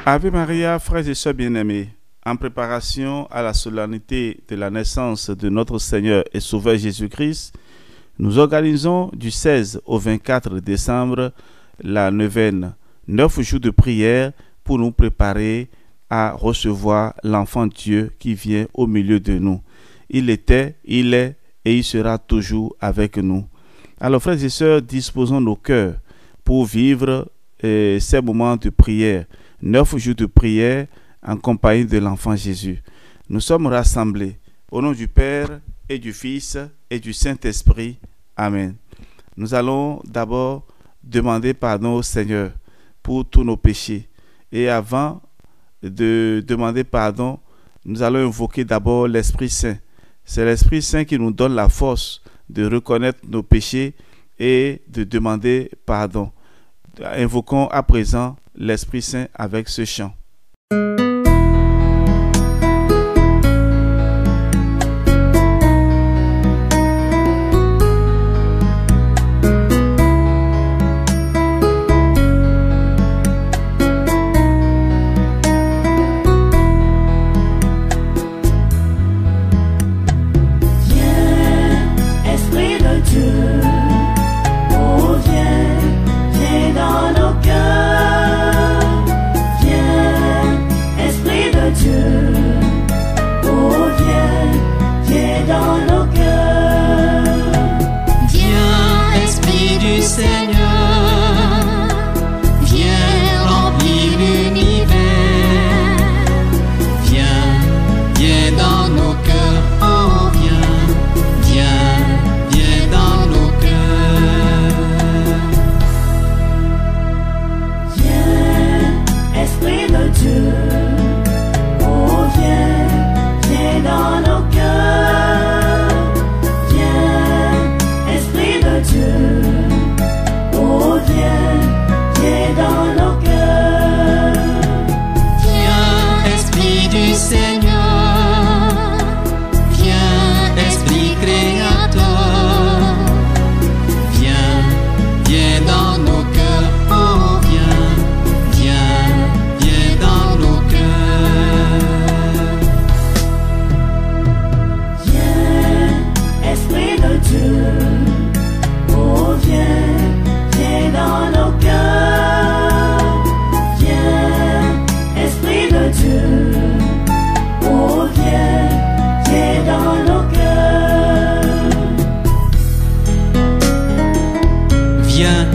Ave Maria, frères et sœurs bien-aimés, en préparation à la solennité de la naissance de notre Seigneur et Sauveur Jésus-Christ, nous organisons du 16 au 24 décembre la neuvaine, 9 jours de prière pour nous préparer à recevoir l'enfant Dieu qui vient au milieu de nous. Il était, il est et il sera toujours avec nous. Alors frères et sœurs, disposons nos cœurs pour vivre ces moments de prière. 9 jours de prière en compagnie de l'enfant Jésus. Nous sommes rassemblés au nom du Père et du Fils et du Saint-Esprit. Amen. Nous allons d'abord demander pardon au Seigneur pour tous nos péchés. Et avant de demander pardon, nous allons invoquer d'abord l'Esprit Saint. C'est l'Esprit Saint qui nous donne la force de reconnaître nos péchés et de demander pardon. Invoquons à présent l'Esprit Saint avec ce chant.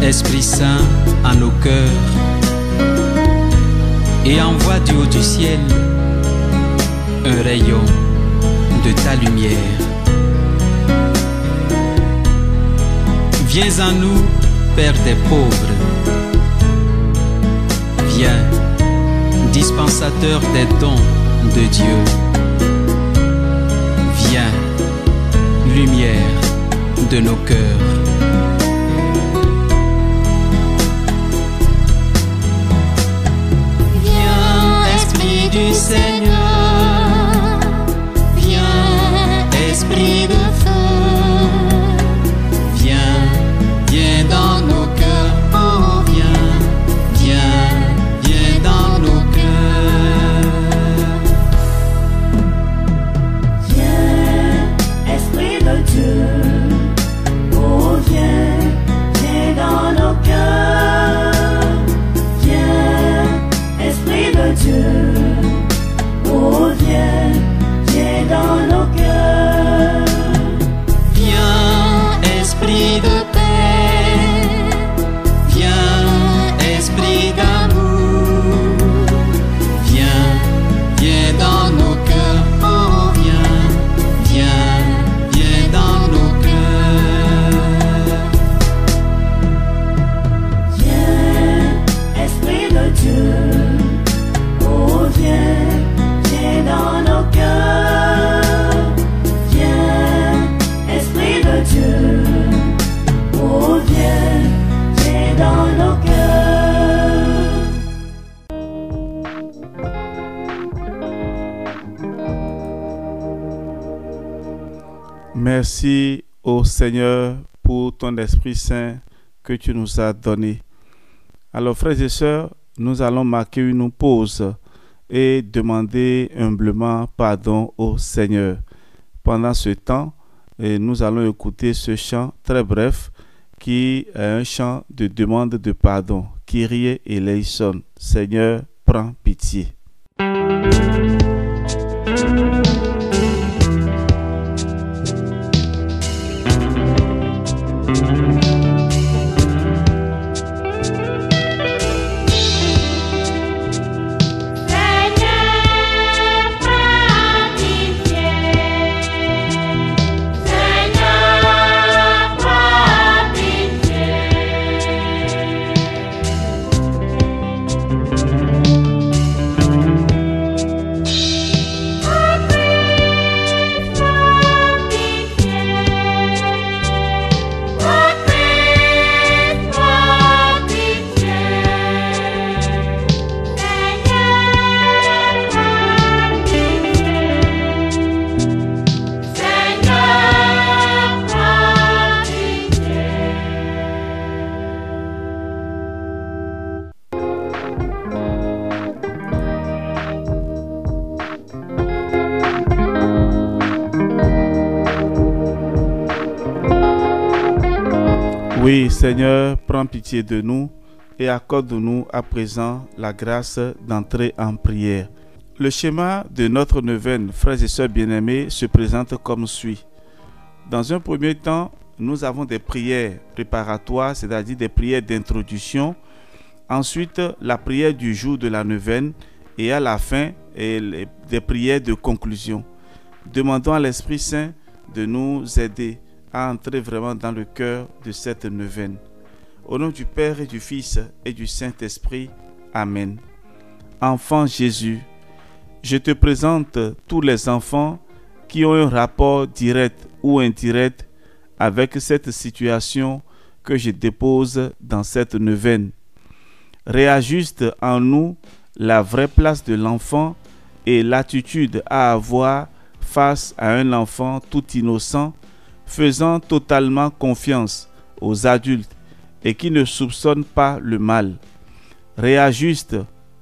Esprit Saint à nos cœurs et envoie du haut du ciel un rayon de ta lumière. Viens en nous, Père des pauvres. Viens, dispensateur des dons de Dieu. Viens, lumière de nos cœurs. Du Seigneur, viens, Esprit de feu, viens, viens dans nos cœurs, oh viens, viens, viens dans nos cœurs. Viens, Esprit de Dieu, oh Merci au Seigneur pour ton Esprit Saint que tu nous as donné. Alors frères et sœurs, nous allons marquer une pause et demander humblement pardon au Seigneur. Pendant ce temps, nous allons écouter ce chant très bref qui est un chant de demande de pardon. Kyrie eleison, Seigneur, prends pitié. Oui, Seigneur, prends pitié de nous et accorde-nous à présent la grâce d'entrer en prière. Le schéma de notre neuvaine, frères et sœurs bien-aimés, se présente comme suit. Dans un premier temps, nous avons des prières préparatoires, c'est-à-dire des prières d'introduction. Ensuite, la prière du jour de la neuvaine et à la fin, des prières de conclusion. Demandons à l'Esprit Saint de nous aider à entrer vraiment dans le cœur de cette neuvaine. Au nom du Père et du Fils et du Saint-Esprit. Amen. Enfant Jésus, je te présente tous les enfants qui ont un rapport direct ou indirect avec cette situation que je dépose dans cette neuvaine. Réajuste en nous la vraie place de l'enfant et l'attitude à avoir face à un enfant tout innocent, faisant totalement confiance aux adultes et qui ne soupçonnent pas le mal. Réajuste,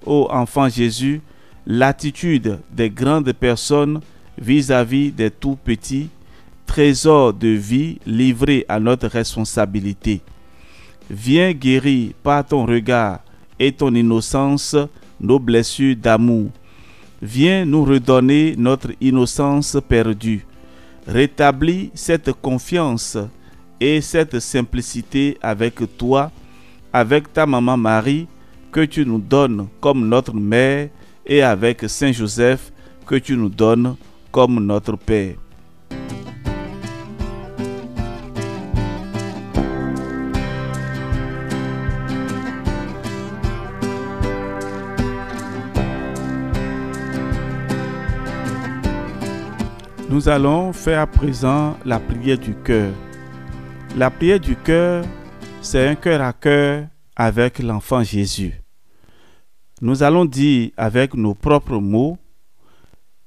ô enfant Jésus, l'attitude des grandes personnes vis-à-vis des tout petits, trésors de vie livrés à notre responsabilité. Viens guérir par ton regard et ton innocence nos blessures d'amour. Viens nous redonner notre innocence perdue. Rétablis cette confiance et cette simplicité avec toi, avec ta maman Marie, que tu nous donnes comme notre mère, et avec Saint Joseph, que tu nous donnes comme notre Père. Nous allons faire à présent la prière du cœur. La prière du cœur, c'est un cœur à cœur avec l'enfant Jésus. Nous allons dire avec nos propres mots,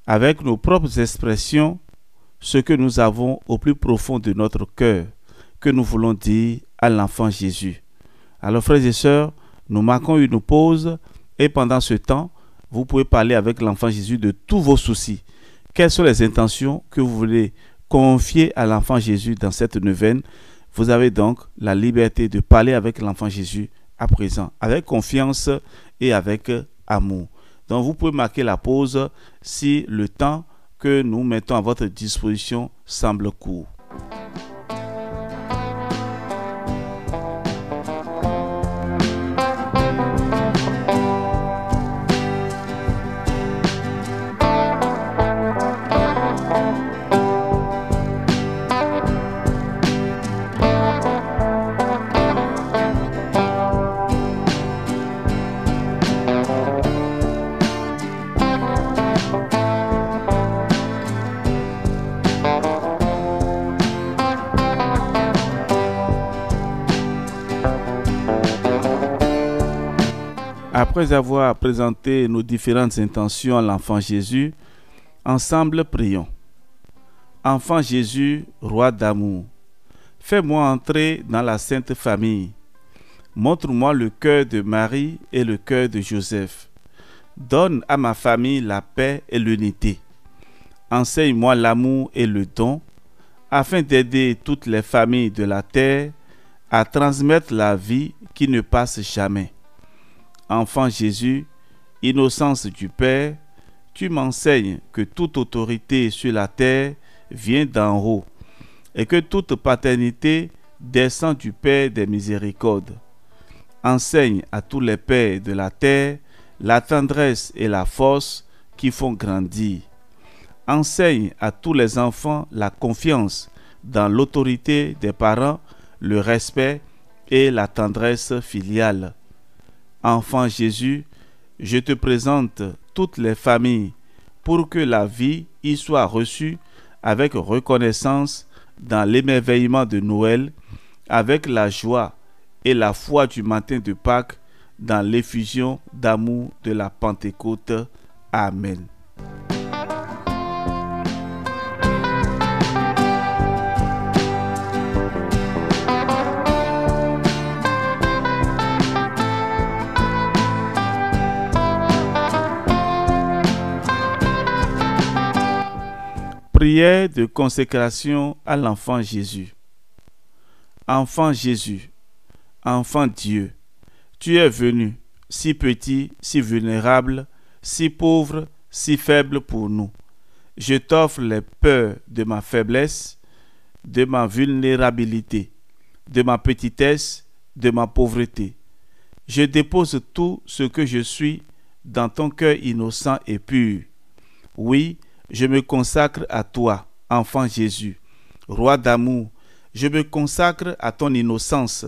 avec nos propres expressions, ce que nous avons au plus profond de notre cœur, que nous voulons dire à l'enfant Jésus. Alors frères et sœurs, nous marquons une pause et pendant ce temps, vous pouvez parler avec l'enfant Jésus de tous vos soucis. Quelles sont les intentions que vous voulez confier à l'enfant Jésus dans cette neuvaine? Vous avez donc la liberté de parler avec l'enfant Jésus à présent, avec confiance et avec amour. Donc vous pouvez marquer la pause si le temps que nous mettons à votre disposition semble court. Après avoir présenté nos différentes intentions à l'enfant Jésus, ensemble prions. Enfant Jésus, roi d'amour, fais-moi entrer dans la Sainte Famille. Montre-moi le cœur de Marie et le cœur de Joseph. Donne à ma famille la paix et l'unité. Enseigne-moi l'amour et le don, afin d'aider toutes les familles de la terre à transmettre la vie qui ne passe jamais. Enfant Jésus, innocence du Père, tu m'enseignes que toute autorité sur la terre vient d'en haut et que toute paternité descend du Père des miséricordes. Enseigne à tous les pères de la terre la tendresse et la force qui font grandir. Enseigne à tous les enfants la confiance dans l'autorité des parents, le respect et la tendresse filiale. Enfant Jésus, je te présente toutes les familles pour que la vie y soit reçue avec reconnaissance dans l'émerveillement de Noël, avec la joie et la foi du matin de Pâques, dans l'effusion d'amour de la Pentecôte. Amen. Prière de consécration à l'enfant Jésus. Enfant Jésus, enfant Dieu, tu es venu, si petit, si vulnérable, si pauvre, si faible pour nous. Je t'offre les peurs de ma faiblesse, de ma vulnérabilité, de ma petitesse, de ma pauvreté. Je dépose tout ce que je suis dans ton cœur innocent et pur. Oui, je me consacre à toi, enfant Jésus, roi d'amour. Je me consacre à ton innocence,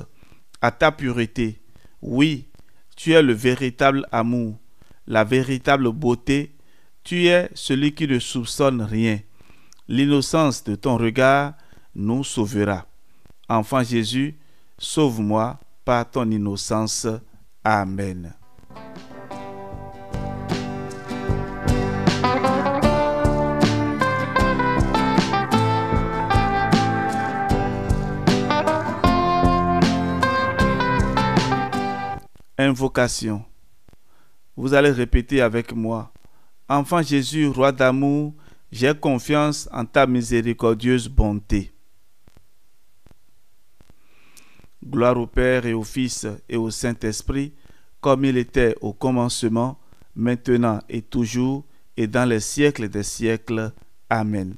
à ta pureté. Oui, tu es le véritable amour, la véritable beauté. Tu es celui qui ne soupçonne rien. L'innocence de ton regard nous sauvera. Enfant Jésus, sauve-moi par ton innocence. Amen. Invocation. Vous allez répéter avec moi. Enfant Jésus, roi d'amour, j'ai confiance en ta miséricordieuse bonté. Gloire au Père et au Fils et au Saint-Esprit, comme il était au commencement, maintenant et toujours, et dans les siècles des siècles. Amen.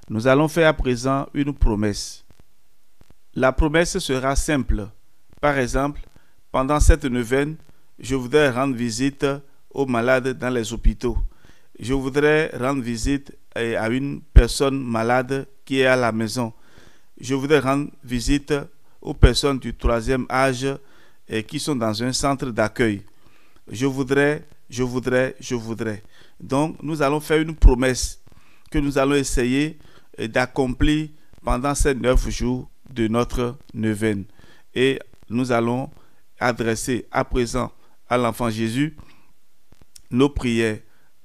Nous allons faire à présent une promesse. La promesse sera simple. Par exemple, pendant cette neuvaine, je voudrais rendre visite aux malades dans les hôpitaux. Je voudrais rendre visite à une personne malade qui est à la maison. Je voudrais rendre visite aux personnes du 3e âge qui sont dans un centre d'accueil. Je voudrais. Donc, nous allons faire une promesse que nous allons essayer d'accomplir pendant ces 9 jours de notre neuvaine. Et nous allons adresser à présent à l'enfant Jésus nos prières,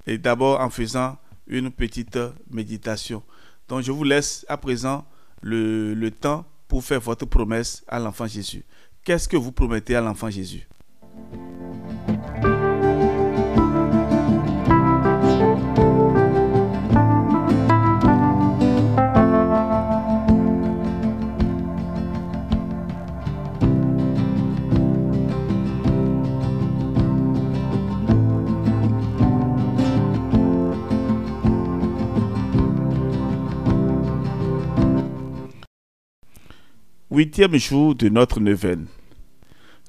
et d'abord en faisant une petite méditation. Donc je vous laisse à présent le temps pour faire votre promesse à l'enfant Jésus. Qu'est-ce que vous promettez à l'enfant Jésus? Huitième jour de notre neuvaine.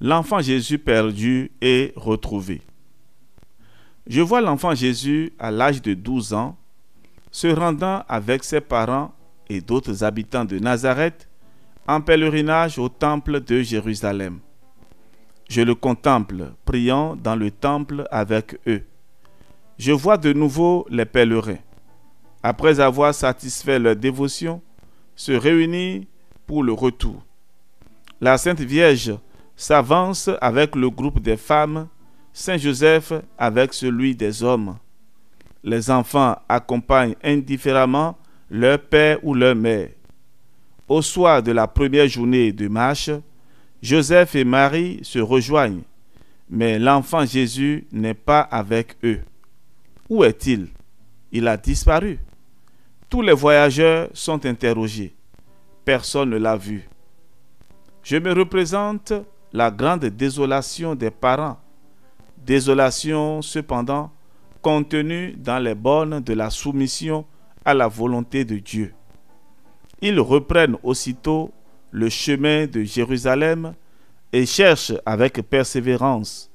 L'enfant Jésus perdu et retrouvé. Je vois l'enfant Jésus à l'âge de 12 ans se rendant avec ses parents et d'autres habitants de Nazareth en pèlerinage au temple de Jérusalem. Je le contemple priant dans le temple avec eux. Je vois de nouveau les pèlerins, après avoir satisfait leur dévotion, se réunir pour le retour. La Sainte Vierge s'avance avec le groupe des femmes, Saint Joseph avec celui des hommes. Les enfants accompagnent indifféremment leur père ou leur mère. Au soir de la première journée de marche, Joseph et Marie se rejoignent, mais l'enfant Jésus n'est pas avec eux. Où est-il? Il a disparu. Tous les voyageurs sont interrogés. Personne ne l'a vu. Je me représente la grande désolation des parents. Désolation cependant contenue dans les bornes de la soumission à la volonté de Dieu. Ils reprennent aussitôt le chemin de Jérusalem et cherchent avec persévérance,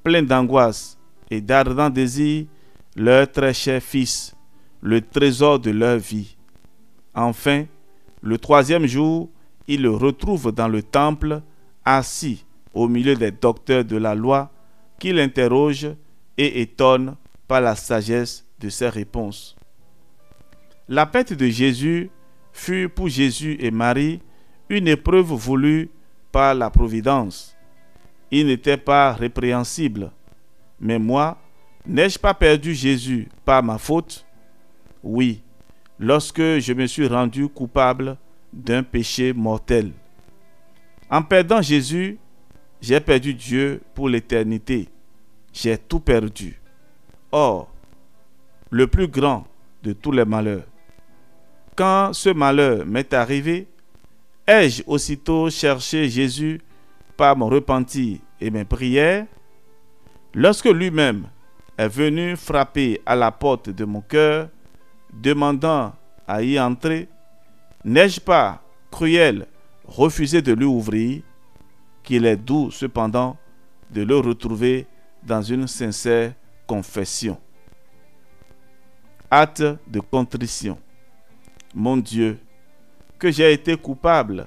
plein d'angoisse et d'ardent désir, leur très cher fils, le trésor de leur vie. Enfin, le troisième jour, ils le retrouvent dans le temple, assis au milieu des docteurs de la loi, qui l'interrogent et étonnent par la sagesse de ses réponses. La perte de Jésus fut pour Jésus et Marie une épreuve voulue par la providence. Il n'était pas répréhensible. Mais moi, n'ai-je pas perdu Jésus par ma faute? Oui, lorsque je me suis rendu coupable d'un péché mortel. En perdant Jésus, j'ai perdu Dieu pour l'éternité. J'ai tout perdu. Or, le plus grand de tous les malheurs. Quand ce malheur m'est arrivé, ai-je aussitôt cherché Jésus par mon repentir et mes prières? Lorsque lui-même est venu frapper à la porte de mon cœur, demandant à y entrer, n'ai-je pas, cruel, refusé de lui ouvrir? Qu'il est doux cependant de le retrouver dans une sincère confession. Acte de contrition. Mon Dieu, que j'ai été coupable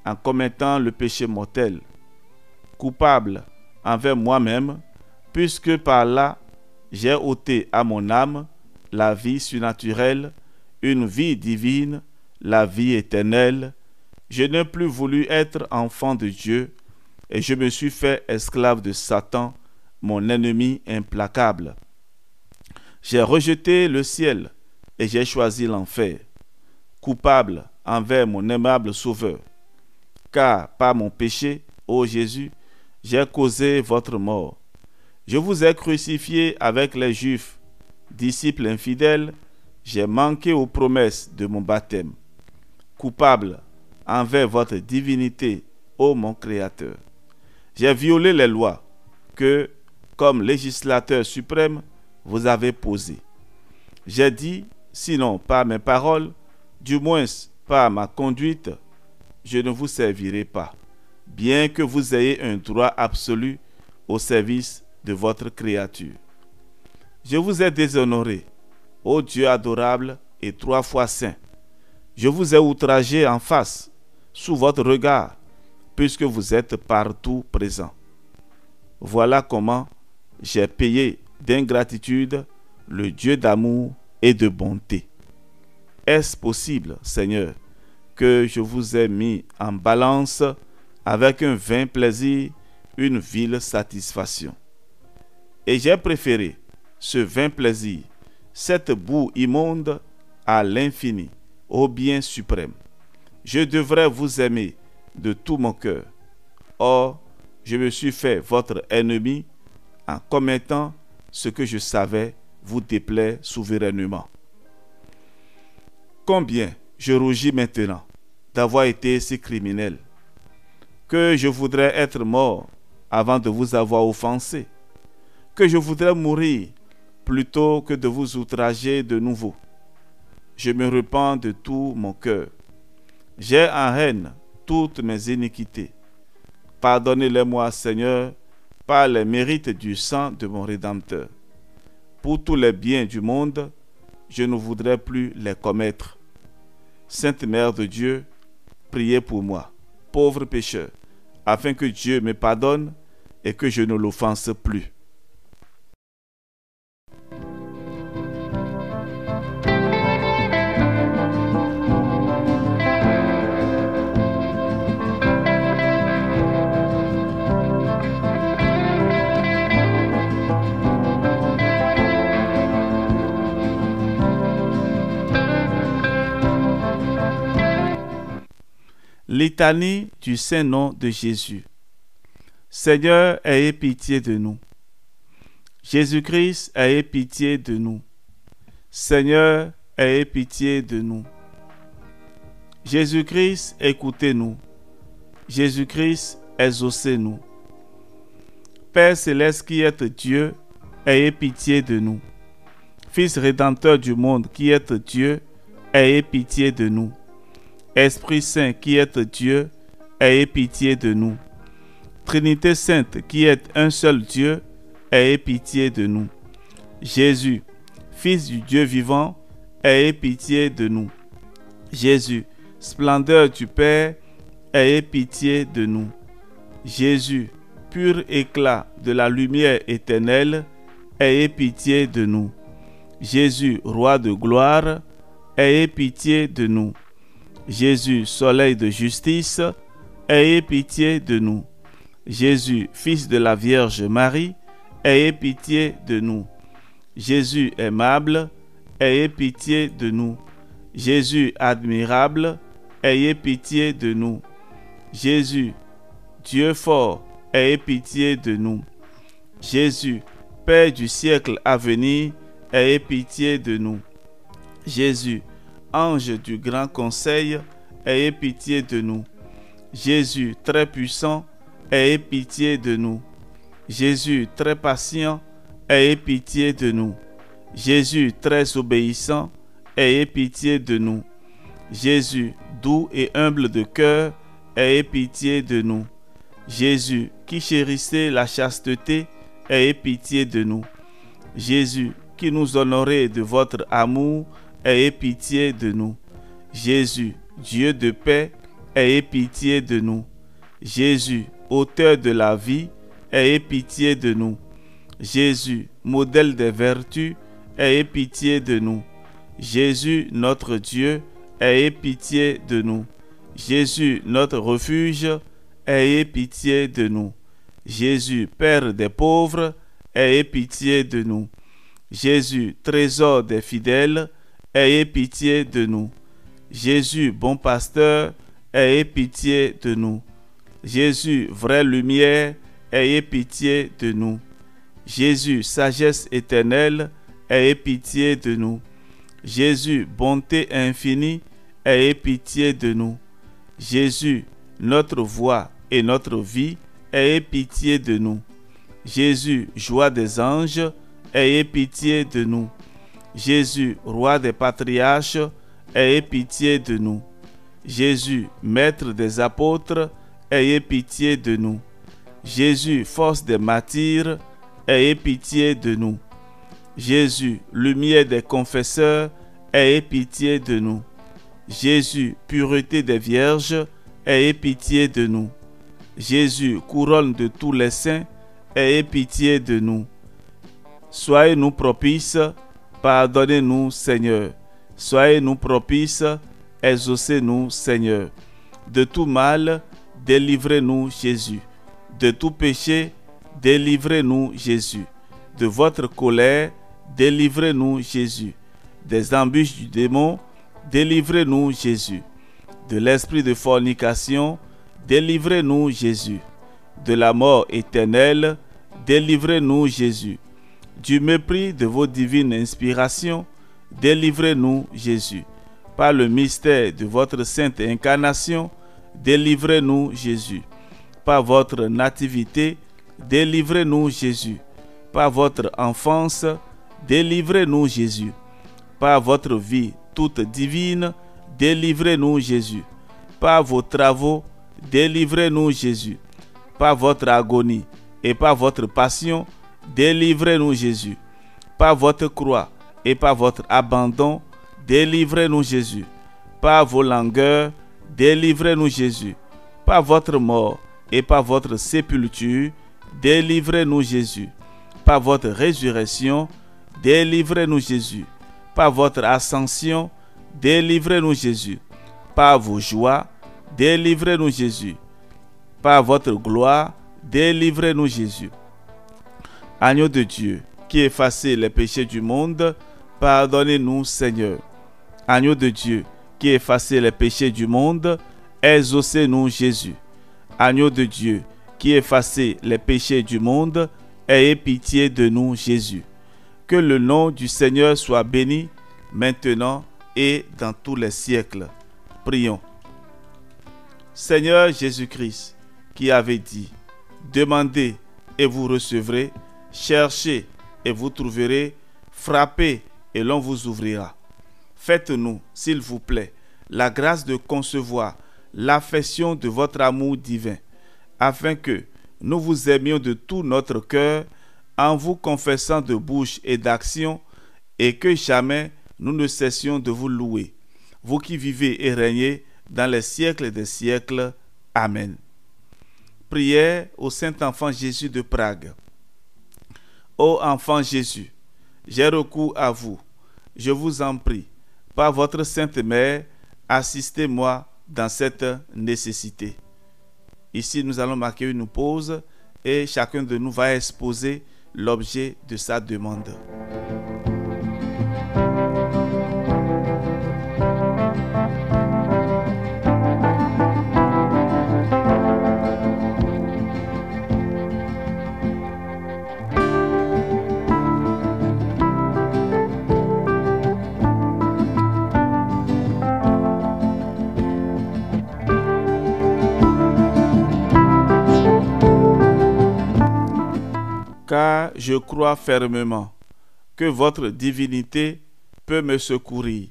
en commettant le péché mortel, coupable envers moi-même, puisque par là j'ai ôté à mon âme la vie surnaturelle, une vie divine, la vie éternelle. Je n'ai plus voulu être enfant de Dieu et je me suis fait esclave de Satan, mon ennemi implacable. J'ai rejeté le ciel et j'ai choisi l'enfer, coupable envers mon aimable Sauveur. Car par mon péché, ô Jésus, j'ai causé votre mort. Je vous ai crucifié avec les Juifs, disciples infidèles, j'ai manqué aux promesses de mon baptême. Coupable envers votre divinité, ô mon Créateur. J'ai violé les lois que, comme législateur suprême, vous avez posées. J'ai dit, sinon par mes paroles, du moins par ma conduite, je ne vous servirai pas, bien que vous ayez un droit absolu au service de votre créature. Je vous ai déshonoré, ô Dieu adorable et 3 fois saint. Je vous ai outragé en face, sous votre regard, puisque vous êtes partout présent. Voilà comment j'ai payé d'ingratitude le Dieu d'amour et de bonté. Est-ce possible, Seigneur, que je vous ai mis en balance avec un vain plaisir, une vile satisfaction? Et j'ai préféré ce vain plaisir, cette boue immonde, à l'infini, au bien suprême. Je devrais vous aimer de tout mon cœur. Or, je me suis fait votre ennemi en commettant ce que je savais vous déplaire souverainement. Combien je rougis maintenant d'avoir été si criminel, que je voudrais être mort avant de vous avoir offensé, que je voudrais mourir plutôt que de vous outrager de nouveau. Je me repens de tout mon cœur. J'ai en haine toutes mes iniquités. Pardonnez-les-moi, Seigneur, par les mérites du sang de mon Rédempteur. Pour tous les biens du monde, je ne voudrais plus les commettre. Sainte Mère de Dieu, priez pour moi, pauvre pécheur, afin que Dieu me pardonne et que je ne l'offense plus. Litanie du Saint-Nom de Jésus. Seigneur, ayez pitié de nous. Jésus-Christ, ayez pitié de nous. Seigneur, ayez pitié de nous. Jésus-Christ, écoutez-nous. Jésus-Christ, exaucez-nous. Père céleste qui êtes Dieu, ayez pitié de nous. Fils rédempteur du monde qui êtes Dieu, ayez pitié de nous. Esprit Saint qui êtes Dieu, ayez pitié de nous. Trinité Sainte qui êtes un seul Dieu, ayez pitié de nous. Jésus, Fils du Dieu vivant, ayez pitié de nous. Jésus, splendeur du Père, ayez pitié de nous. Jésus, pur éclat de la lumière éternelle, ayez pitié de nous. Jésus, roi de gloire, ayez pitié de nous. Jésus, soleil de justice, ayez pitié de nous. Jésus, fils de la Vierge Marie, ayez pitié de nous. Jésus, aimable, ayez pitié de nous. Jésus, admirable, ayez pitié de nous. Jésus, Dieu fort, ayez pitié de nous. Jésus, Père du siècle à venir, ayez pitié de nous. Jésus, ange du grand conseil, ayez pitié de nous. Jésus, très puissant, ayez pitié de nous. Jésus, très patient, ayez pitié de nous. Jésus, très obéissant, ayez pitié de nous. Jésus, doux et humble de cœur, ayez pitié de nous. Jésus, qui chérissez la chasteté, ayez pitié de nous. Jésus, qui nous honorez de votre amour, ayez pitié de nous. Jésus, Dieu de paix, ayez pitié de nous. Jésus, auteur de la vie, ayez pitié de nous. Jésus, modèle des vertus, ayez pitié de nous. Jésus, notre Dieu, ayez pitié de nous. Jésus, notre refuge, ayez pitié de nous. Jésus, Père des pauvres, ayez pitié de nous. Jésus, trésor des fidèles, ayez pitié de nous. Jésus, bon pasteur, ayez pitié de nous. Jésus, vraie lumière, ayez pitié de nous. Jésus, sagesse éternelle, ayez pitié de nous. Jésus, bonté infinie, ayez pitié de nous. Jésus, notre voix et notre vie, ayez pitié de nous. Jésus, joie des anges, ayez pitié de nous. Jésus, roi des patriarches, ayez pitié de nous. Jésus, maître des apôtres, ayez pitié de nous. Jésus, force des martyrs, ayez pitié de nous. Jésus, lumière des confesseurs, ayez pitié de nous. Jésus, pureté des vierges, ayez pitié de nous. Jésus, couronne de tous les saints, ayez pitié de nous. Soyez-nous propices, pardonnez-nous, Seigneur. Soyez-nous propices, exaucez-nous, Seigneur. De tout mal, délivrez-nous, Jésus. De tout péché, délivrez-nous, Jésus. De votre colère, délivrez-nous, Jésus. Des embûches du démon, délivrez-nous, Jésus. De l'esprit de fornication, délivrez-nous, Jésus. De la mort éternelle, délivrez-nous, Jésus. Du mépris de vos divines inspirations, délivrez-nous, Jésus. Par le mystère de votre sainte incarnation, délivrez-nous, Jésus. Par votre nativité, délivrez-nous, Jésus. Par votre enfance, délivrez-nous, Jésus. Par votre vie toute divine, délivrez-nous, Jésus. Par vos travaux, délivrez-nous, Jésus. Par votre agonie et par votre passion, délivrez-nous, Jésus. Par votre croix et par votre abandon, délivrez-nous, Jésus. Par vos langueurs, délivrez-nous, Jésus. Par votre mort et par votre sépulture, délivrez-nous, Jésus. Par votre résurrection, délivrez-nous, Jésus. Par votre ascension, délivrez-nous, Jésus. Par vos joies, délivrez-nous, Jésus. Par votre gloire, délivrez-nous, Jésus. Agneau de Dieu, qui effacez les péchés du monde, pardonnez-nous, Seigneur. Agneau de Dieu, qui effacez les péchés du monde, Exaucez-nous, Jésus. Agneau de Dieu, qui effacez les péchés du monde, ayez pitié de nous, Jésus. Que le nom du Seigneur soit béni, maintenant et dans tous les siècles. Prions. Seigneur Jésus-Christ, qui avait dit, demandez et vous recevrez, cherchez et vous trouverez, frappez et l'on vous ouvrira. Faites-nous, s'il vous plaît, la grâce de concevoir l'affection de votre amour divin, afin que nous vous aimions de tout notre cœur, en vous confessant de bouche et d'action, et que jamais nous ne cessions de vous louer, vous qui vivez et régnez dans les siècles des siècles. Amen. Prière au Saint-Enfant Jésus de Prague. Ô enfant Jésus, j'ai recours à vous. Je vous en prie, par votre Sainte Mère, assistez-moi dans cette nécessité. Ici, nous allons marquer une pause et chacun de nous va exposer l'objet de sa demande. Car je crois fermement que votre divinité peut me secourir.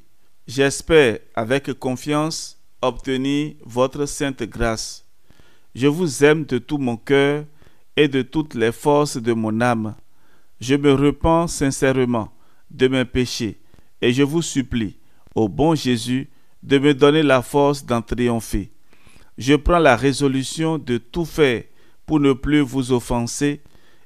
J'espère avec confiance obtenir votre sainte grâce. Je vous aime de tout mon cœur et de toutes les forces de mon âme. Je me repens sincèrement de mes péchés et je vous supplie, ô bon Jésus, de me donner la force d'en triompher. Je prends la résolution de tout faire pour ne plus vous offenser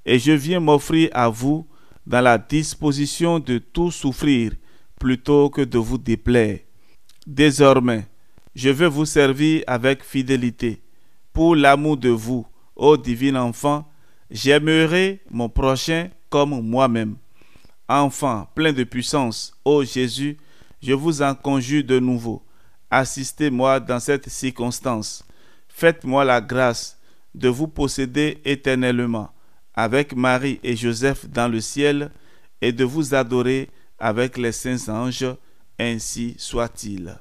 et je viens m'offrir à vous dans la disposition de tout souffrir plutôt que de vous déplaire. Désormais, je veux vous servir avec fidélité. Pour l'amour de vous, ô divin enfant, j'aimerai mon prochain comme moi-même. Enfant plein de puissance, ô Jésus, je vous en conjure de nouveau. Assistez-moi dans cette circonstance. Faites-moi la grâce de vous posséder éternellement avec Marie et Joseph dans le ciel, et de vous adorer avec les saints anges, ainsi soit-il.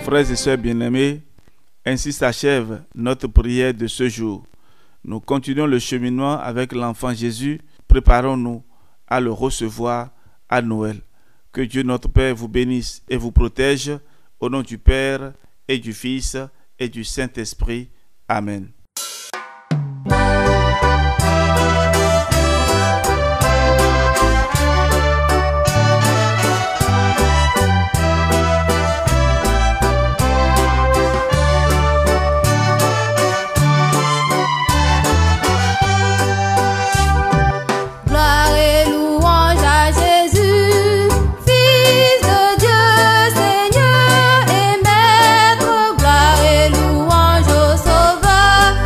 Frères et sœurs bien-aimés, ainsi s'achève notre prière de ce jour. Nous continuons le cheminement avec l'enfant Jésus. Préparons-nous à le recevoir à Noël. Que Dieu notre Père vous bénisse et vous protège. Au nom du Père et du Fils et du Saint-Esprit. Amen. Gloire et louange au Sauveur.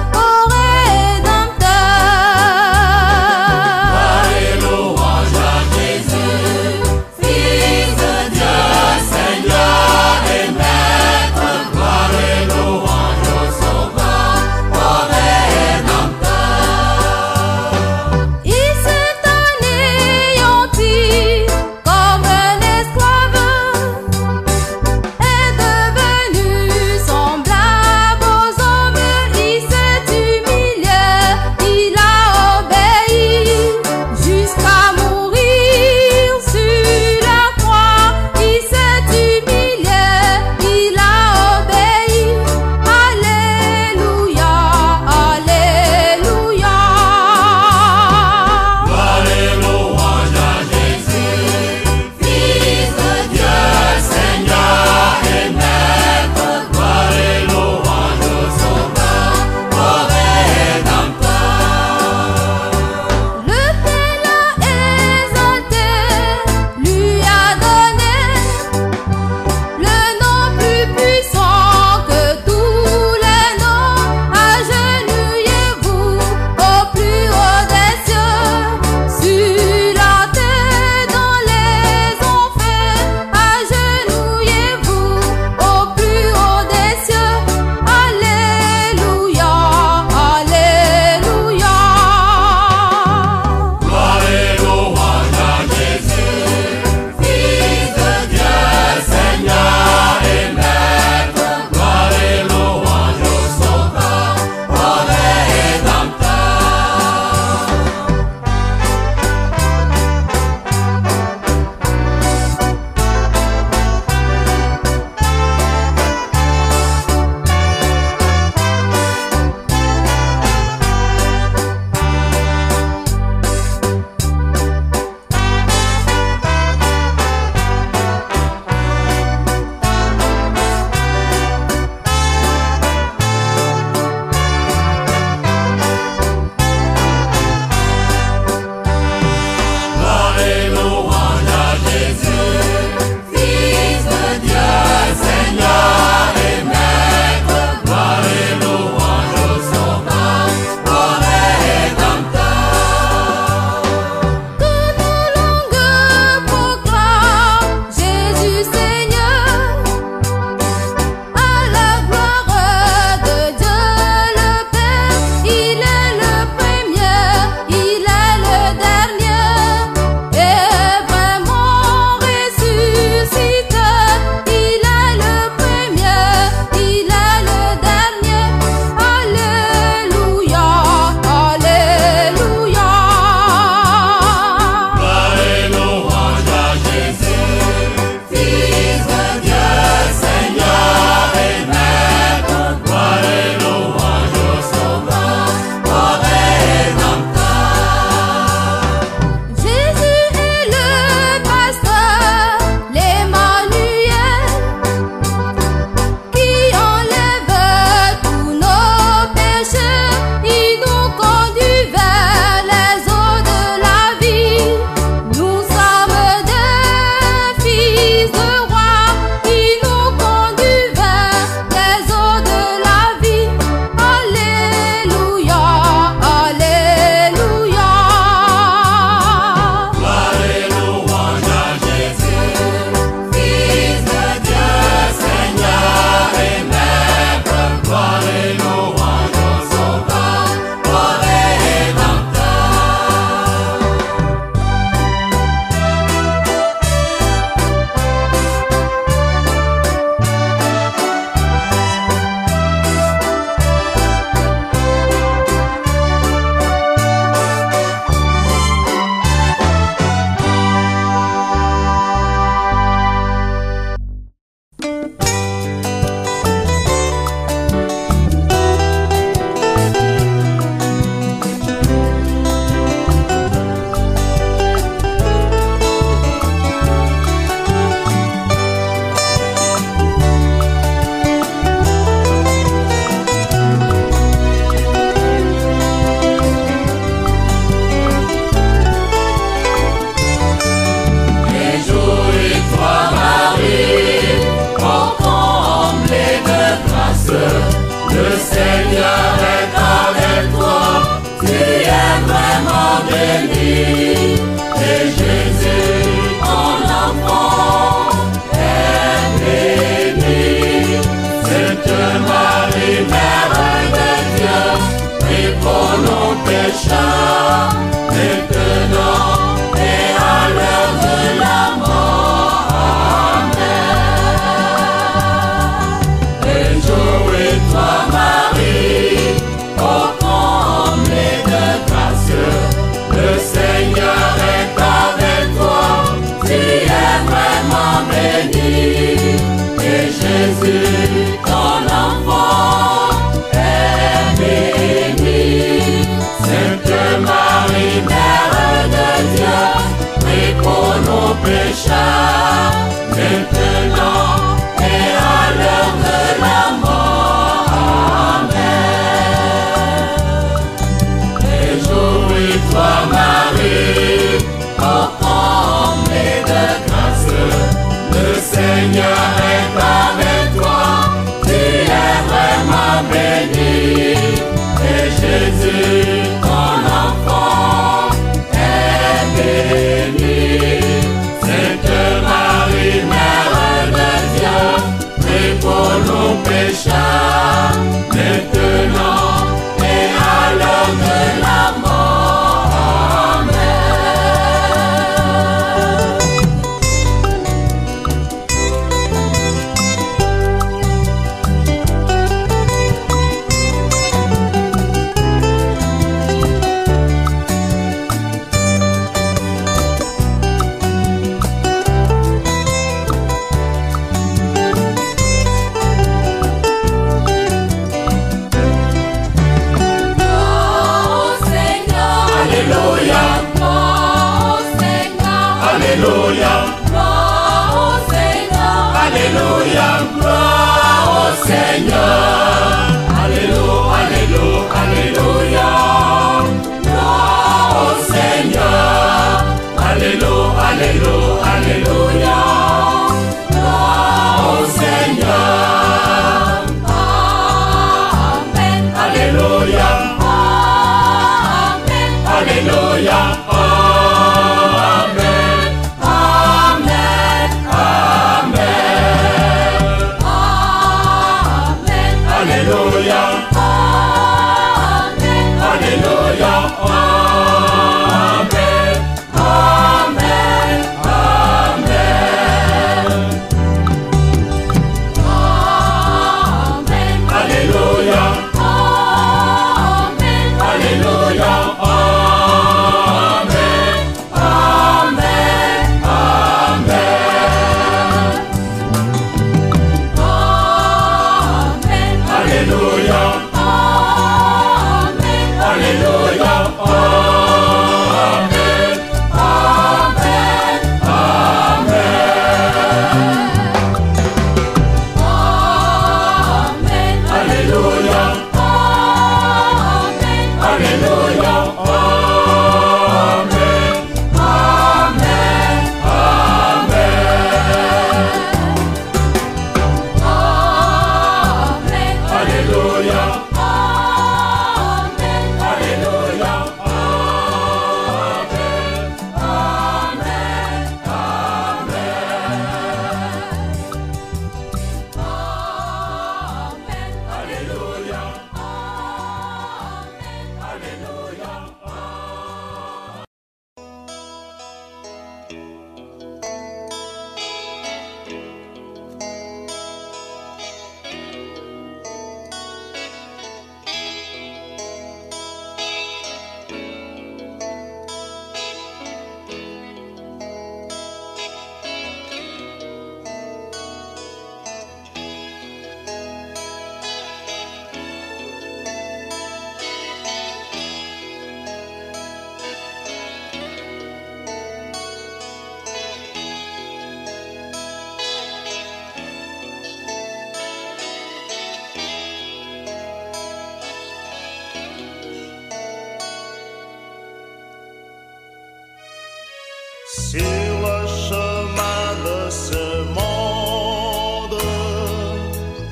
Sur le chemin de ce monde,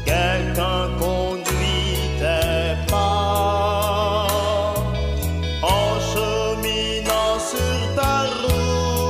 quelqu'un conduit tes pas en cheminant sur ta route.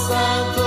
sainte